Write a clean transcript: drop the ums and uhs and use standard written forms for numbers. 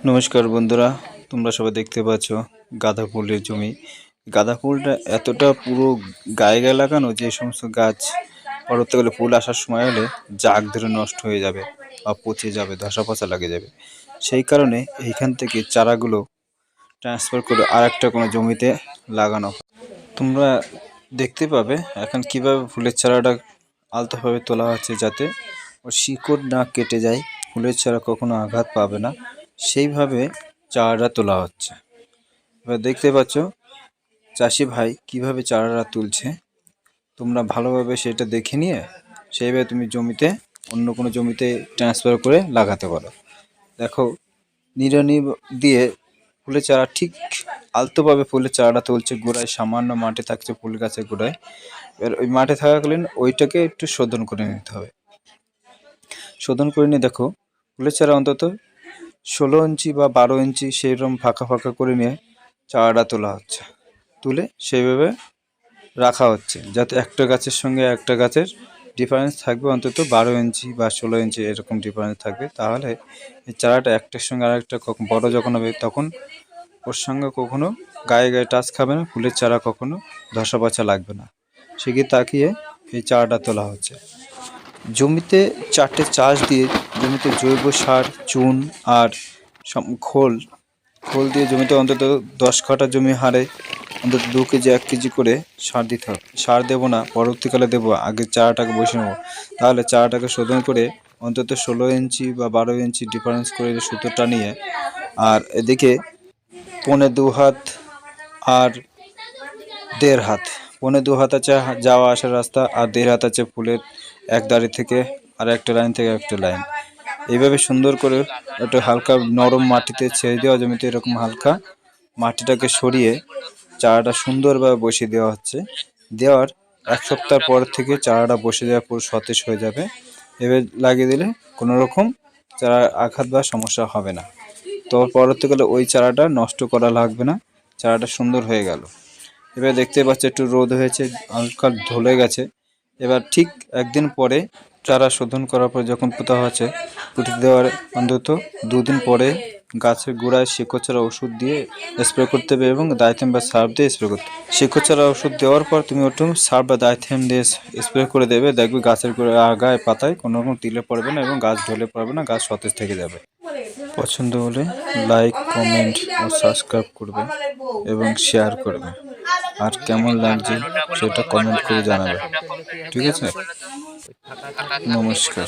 নমস্কার বন্ধুরা, তোমরা সবাই দেখতে পাচ্ছ গাঁদা ফুলের জমি। গাঁদা ফুলটা এতটা পুরো গায়ে গায়ে লাগানো যে সমস্ত গাছ পরবর্তীকালে ফুল আসার সময় হলে জাগ ধরে নষ্ট হয়ে যাবে বা পচে যাবে, ধসা পচা লাগে যাবে। সেই কারণে এইখান থেকে চারাগুলো ট্রান্সফার করে আরেকটা কোনো জমিতে লাগানো। তোমরা দেখতে পাবে এখন কিভাবে ফুলের চারাটা আলতোভাবে তোলা হচ্ছে, যাতে ওর শিকড় না কেটে যায়, ফুলের চারা কখনো আঘাত পাবে না, সেইভাবে চারাটা তোলা হচ্ছে। এবার দেখতে পাচ্ছ চাষি ভাই কিভাবে চারাটা তুলছে। তোমরা ভালোভাবে সেটা দেখে নিয়ে সেইভাবে তুমি জমিতে অন্য কোনো জমিতে ট্রান্সফার করে লাগাতে পারো। দেখো নিড়ানি দিয়ে ফুলের চারা ঠিক আলতোভাবে ফুলের চারাটা তুলছে। গোড়ায় সামান্য মাটি থাকছে ফুল গাছের গোড়ায়। এবার ওই মাটি থাকাকালীন ওইটাকে একটু শোধন করে নিতে হবে। শোধন করে নিয়ে দেখো ফুলের চারা অন্তত 16 ইঞ্চি বা 12 ইঞ্চি সেইরকম ফাঁকা ফাঁকা করে নিয়ে চারাটা তোলা হচ্ছে। তুলে সেইভাবে রাখা হচ্ছে যাতে একটা গাছের সঙ্গে একটা গাছের ডিফারেন্স থাকবে, অন্তত 12 ইঞ্চি বা 16 ইঞ্চি এরকম ডিফারেন্স থাকবে। তাহলে এই চারাটা একটার সঙ্গে আরেকটা বড় যখন হবে তখন ওর সঙ্গে কখনো গায়ে গায়ে টাচ খাবে না, ফুলের চারা কখনো ধসা পচা লাগবে না। সেদিকে তাকিয়ে এই চারাটা তোলা হচ্ছে। জমিতে 4টে চাষ দিয়ে জমিতে জৈব সার, চুন আর খোল দিয়ে জমিতে অন্তত 10 কাঠা জমি হারে অন্তত 2 কেজি 1 কেজি করে সার দিতে হবে। সার দেবো না, পরবর্তীকালে দেবো, আগে চারাটাকে বসে নেবো। তাহলে চারাটাকে শোধন করে অন্তত 16 ইঞ্চি বা 12 ইঞ্চি ডিফারেন্স করে সুতো টানিয়ে, আর এদিকে 1.25 হাত আর 1.5 হাত, 1.25 হাত আছে যাওয়া আসার রাস্তা, আর 1.5 হাত আছে ফুলের এক দাঁড়ি থেকে আর একটা লাইন থেকে একটা লাইন। এইভাবে সুন্দর করে একটু হালকা নরম মাটিতে ছেড়ে দেওয়া জমিতে এরকম হালকা মাটিটাকে সরিয়ে চারাটা সুন্দরভাবে বসিয়ে দেওয়া হচ্ছে। দেওয়ার 1 সপ্তাহ পর থেকে চারাটা বসে যাওয়ার পুরো সতেজ হয়ে যাবে। এবার লাগিয়ে দিলে কোনো রকম চারা আঘাত বা সমস্যা হবে না। তো পরবর্তীকালে ওই চারাটা নষ্ট করা লাগবে না, চারাটা সুন্দর হয়ে গেল। এবার দেখতে পাচ্ছ একটু রোদ হয়েছে, হালকা ঢলে গেছে। এবার ঠিক একদিন পরে চারা শোধন করার পর যখন পোতা হচ্ছে, পুঁতে দেওয়ার অন্তত 2 দিন পরে গাছের গোড়ায় শিকড়চারা ওষুধ দিয়ে স্প্রে করতে হবে এবং ডাইথেম বা সার্ফ দিয়ে স্প্রে করতে হবে। শিকড়চারা ওষুধ দেওয়ার পর তুমি ওটু সার্ফ বা ডাইথেম দিয়ে স্প্রে করে দেবে। দেখবে গাছের গায়ে পাতায় কোনো রকম তিলে পড়বে না এবং গাছ ঢলে পড়বে না, গাছ সতেজ থেকে যাবে। পছন্দ হলে লাইক, কমেন্ট ও সাবস্ক্রাইব করবে এবং শেয়ার করবে। আর কেমন লাগছে সেটা কমেন্ট করে জানাবে। ঠিক আছে, নমস্কার।